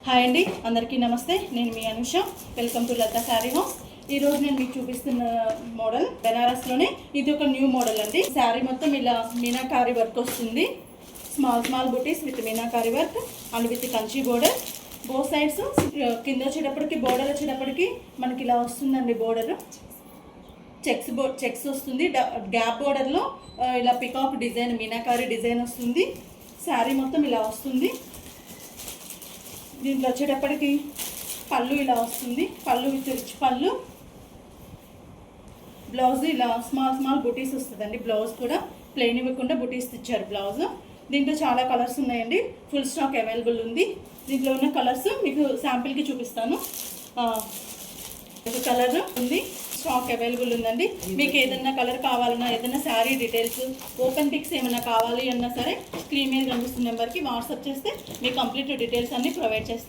Hi అండి, అందరికీ నమస్తే. నేను మీ Anusha. Welcome to Lata sari house. ఈరోజు నేను మీకు చూపిస్తున్న మోడల్ బెనారస్లోనే ఇది ఒక న్యూ మోడల్ అండి. శారీ మొత్తం ఇలా మీనాకారి వర్క్ వస్తుంది. Small buttis with meenakari work and with Kanchi border. Both sides కింద వచ్చేటప్పటికి బోర్డర్ వచ్చేటప్పటికి మనకి ఇలా వస్తుందండి. బోర్డర్ చెక్స్ వస్తుంది. గ్యాప్ బోర్డర్లో ఇలా పికాక్ డిజైన్ మీనాకారి డిజైన్ వస్తుంది. శారీ మొత్తం ఇలా వస్తుంది. దీంట్లో వచ్చేటప్పటికి పళ్ళు ఇలా వస్తుంది. పళ్ళు విత్ రిచ్ పళ్ళు. బ్లౌజ్ ఇలా స్మాల్ బుటీస్ వస్తుందండి. బ్లౌజ్ కూడా ప్లెయిన్ ఇవ్వకుండా బుటీస్ ఇచ్చారు బ్లౌజ్. దీంట్లో చాలా కలర్స్ ఉన్నాయండి. ఫుల్ స్టాక్ అవైలబుల్ ఉంది. దీంట్లో ఉన్న కలర్స్ మీకు శాంపిల్కి చూపిస్తాను. ఒక కలర్ ఉంది, స్టాక్ అవైలబుల్ ఉందండి. మీకు ఏదైనా కలర్ కావాలన్నా, ఏదైనా శారీ డీటెయిల్స్, ఓపెన్ పిక్స్ ఏమైనా కావాలి అన్నా సరే స్క్రీన్ మీద కనిపిస్తున్న నెంబర్కి వాట్సాప్ చేస్తే మీ కంప్లీట్ డీటెయిల్స్ అన్నీ ప్రొవైడ్ చేస్తాను.